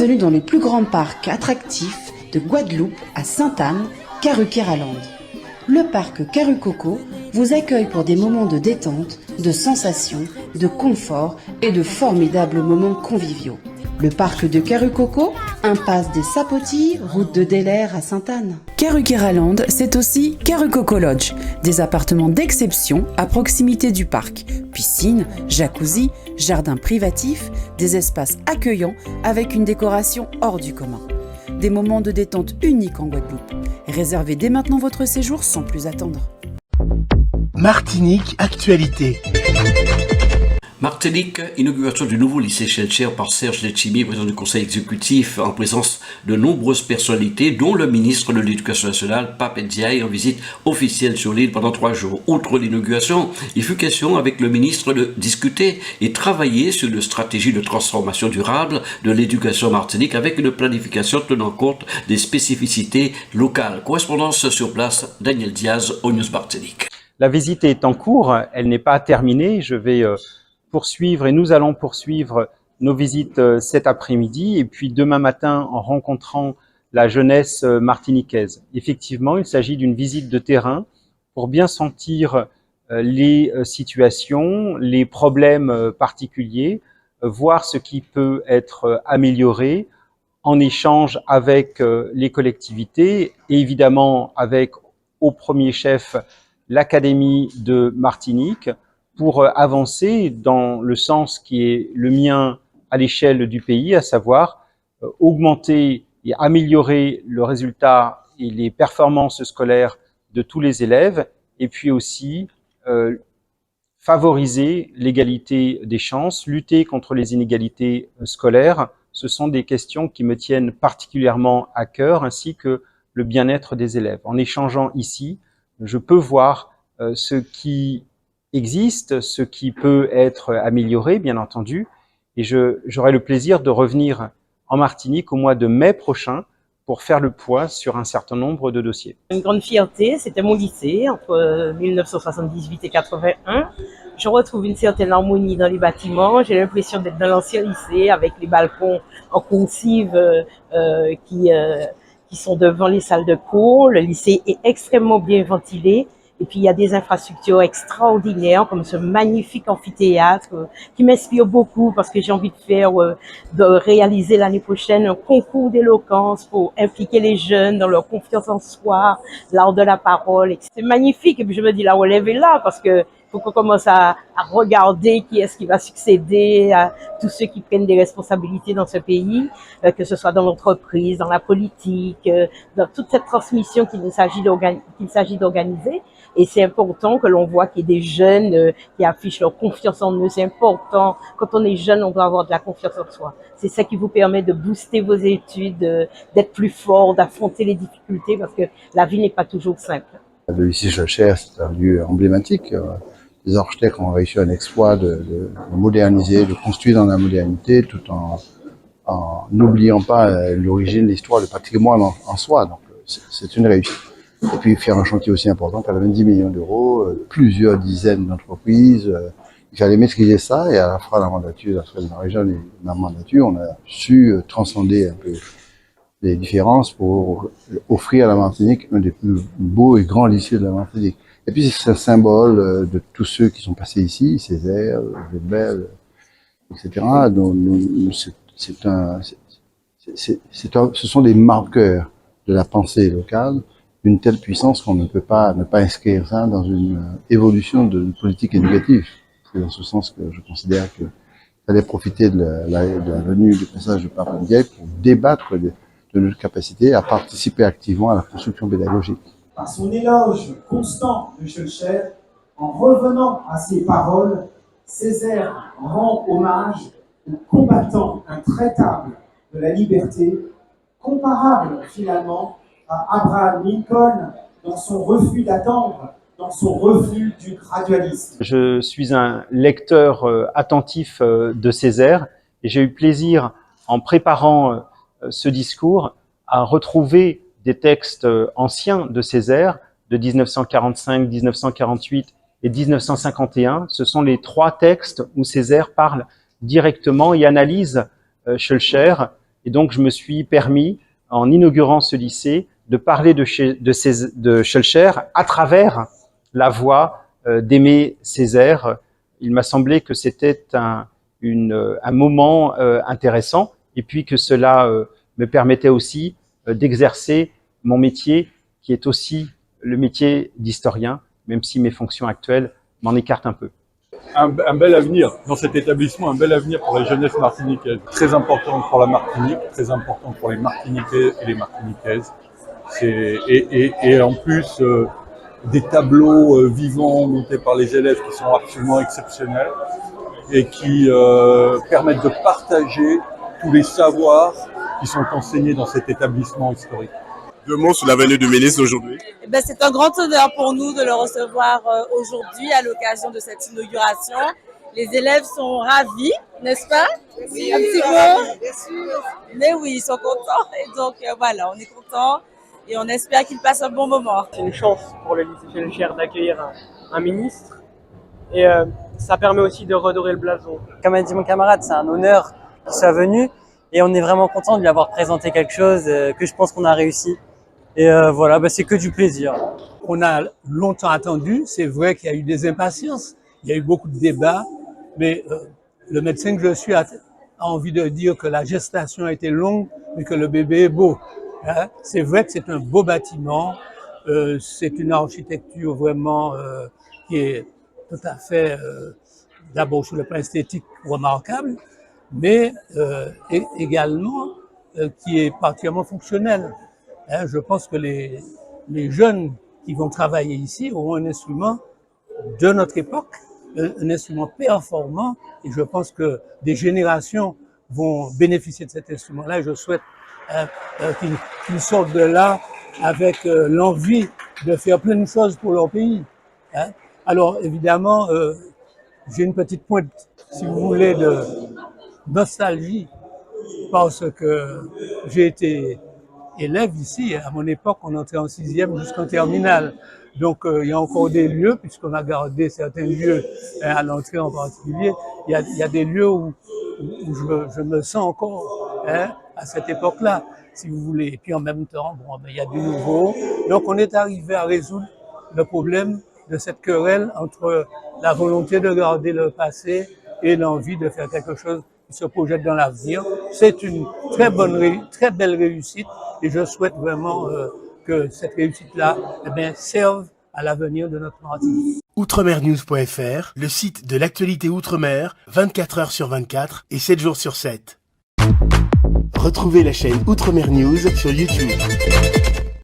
Bienvenue dans le plus grand parc attractif de Guadeloupe à Sainte-Anne, Karukéraland. Le parc Karucoco vous accueille pour des moments de détente, de sensations, de confort et de formidables moments conviviaux. Le parc de Karucoco, impasse des Sapotilles, route de Delair à Sainte-Anne. Karukéraland, c'est aussi Karucoco Lodge, des appartements d'exception à proximité du parc. Piscine, jacuzzi, jardin privatif, des espaces accueillants avec une décoration hors du commun. Des moments de détente uniques en Guadeloupe. Réservez dès maintenant votre séjour sans plus attendre. Martinique Actualité. Martinique, inauguration du nouveau lycée Schellcher par Serge Letchimy, président du conseil exécutif, en présence de nombreuses personnalités, dont le ministre de l'Éducation nationale, Pape Ndiaye, en visite officielle sur l'île pendant 3 jours. Outre l'inauguration, il fut question avec le ministre de discuter et travailler sur une stratégie de transformation durable de l'éducation Martinique avec une planification tenant compte des spécificités locales. Correspondance sur place, Daniel Diaz, au News Martinique. La visite est en cours, elle n'est pas terminée. Je vais poursuivre et nous allons poursuivre nos visites cet après-midi et puis demain matin en rencontrant la jeunesse martiniquaise. Effectivement, il s'agit d'une visite de terrain pour bien sentir les situations, les problèmes particuliers, voir ce qui peut être amélioré en échange avec les collectivités et évidemment avec au premier chef l'Académie de Martinique, pour avancer dans le sens qui est le mien à l'échelle du pays, à savoir augmenter et améliorer le résultat et les performances scolaires de tous les élèves, et puis aussi favoriser l'égalité des chances, lutter contre les inégalités scolaires. Ce sont des questions qui me tiennent particulièrement à cœur, ainsi que le bien-être des élèves. En échangeant ici, je peux voir ce qui existe, ce qui peut être amélioré, bien entendu, et j'aurai le plaisir de revenir en Martinique au mois de mai prochain pour faire le point sur un certain nombre de dossiers. Une grande fierté, c'était mon lycée entre 1978 et 81. Je retrouve une certaine harmonie dans les bâtiments. J'ai l'impression d'être dans l'ancien lycée avec les balcons en coursive qui sont devant les salles de cours. Le lycée est extrêmement bien ventilé. Et puis, il y a des infrastructures extraordinaires, comme ce magnifique amphithéâtre qui m'inspire beaucoup parce que j'ai envie de réaliser l'année prochaine un concours d'éloquence pour impliquer les jeunes dans leur confiance en soi, l'art de la parole. C'est magnifique. Et puis, je me dis, la relève est là parce que faut qu'on commence à regarder qui est-ce qui va succéder à tous ceux qui prennent des responsabilités dans ce pays, que ce soit dans l'entreprise, dans la politique, dans toute cette transmission qu'il s'agit d'organiser. Et c'est important que l'on voit qu'il y ait des jeunes qui affichent leur confiance en eux. C'est important. Quand on est jeune, on doit avoir de la confiance en soi. C'est ça qui vous permet de booster vos études, d'être plus fort, d'affronter les difficultés parce que la vie n'est pas toujours simple. Le lycée Schellcher, c'est un lieu emblématique. Les architectes ont réussi un exploit de moderniser, de construire dans la modernité tout en n'oubliant pas l'origine, l'histoire, le patrimoine en soi. Donc c'est une réussite. Et puis faire un chantier aussi important, 90 millions d'euros, plusieurs dizaines d'entreprises. Il fallait maîtriser ça et à la fin de la mandature, après la région et la mandature, on a su transcender un peu les différences pour offrir à la Martinique un des plus beaux et grands lycées de la Martinique. Et puis c'est un symbole de tous ceux qui sont passés ici, Césaire, Weber, etc. Donc ce sont des marqueurs de la pensée locale d'une telle puissance qu'on ne peut pas ne pas inscrire ça dans une évolution de politique éducative. C'est dans ce sens que je considère qu'il fallait profiter de la venue du passage de Pape Ndiaye pour débattre de notre capacité à participer activement à la construction pédagogique. Par son éloge constant de Schellcher, en revenant à ses paroles, Césaire rend hommage aux combattants intraitables de la liberté, comparable finalement à Abraham Lincoln dans son refus d'attendre, dans son refus du gradualisme. Je suis un lecteur attentif de Césaire et j'ai eu plaisir, en préparant ce discours, à retrouver des textes anciens de Césaire, de 1945, 1948 et 1951. Ce sont les 3 textes où Césaire parle directement et analyse Schellcher Et donc, je me suis permis, en inaugurant ce lycée, de parler de Schœlcher à travers la voix d'Aimé Césaire. Il m'a semblé que c'était un moment intéressant, et puis que cela me permettait aussi d'exercer mon métier, qui est aussi le métier d'historien, même si mes fonctions actuelles m'en écartent un peu. Un bel avenir dans cet établissement, un bel avenir pour la jeunesse martiniquaise. Très important pour la Martinique, très important pour les Martiniquais et les Martiniquaises. Et en plus, des tableaux vivants montés par les élèves qui sont absolument exceptionnels et qui permettent de partager tous les savoirs qui sont enseignés dans cet établissement historique. Deux mots sur la venue du ministre aujourd'hui. C'est un grand honneur pour nous de le recevoir aujourd'hui à l'occasion de cette inauguration. Les élèves sont ravis, n'est-ce pas? Oui, un petit peu. Bien sûr. Mais oui, ils sont contents. Et donc voilà, on est contents et on espère qu'ils passent un bon moment. C'est une chance pour le lycée Schœlcher d'accueillir un ministre et ça permet aussi de redorer le blason. Comme a dit mon camarade, c'est un honneur qu'il soit venu et on est vraiment content de lui avoir présenté quelque chose que je pense qu'on a réussi. Et voilà, c'est que du plaisir. On a longtemps attendu, c'est vrai qu'il y a eu des impatiences, il y a eu beaucoup de débats, mais le médecin que je suis a envie de dire que la gestation a été longue, mais que le bébé est beau. Hein? C'est vrai que c'est un beau bâtiment, c'est une architecture vraiment qui est tout à fait, d'abord sur le plan esthétique, remarquable, mais également qui est particulièrement fonctionnelle. Je pense que les jeunes qui vont travailler ici auront un instrument de notre époque, un instrument performant, et je pense que des générations vont bénéficier de cet instrument-là. Et je souhaite qu'ils sortent de là avec l'envie de faire plein de choses pour leur pays. Alors évidemment, j'ai une petite pointe, si vous voulez, de nostalgie, parce que j'ai été élève ici. À mon époque, on entrait en 6e jusqu'en terminale. Donc, il y a encore des lieux, puisqu'on a gardé certains lieux à l'entrée en particulier. Il y a des lieux où je me sens encore à cette époque-là, si vous voulez. Et puis en même temps, il y a du nouveau. Donc, on est arrivé à résoudre le problème de cette querelle entre la volonté de garder le passé et l'envie de faire quelque chose qui se projette dans l'avenir. C'est une très belle réussite et je souhaite vraiment que cette réussite-là serve à l'avenir de notre Martinique. Outremernews.fr, le site de l'actualité Outre-mer, 24 heures sur 24 et 7 jours sur 7. Retrouvez la chaîne Outremer News sur YouTube.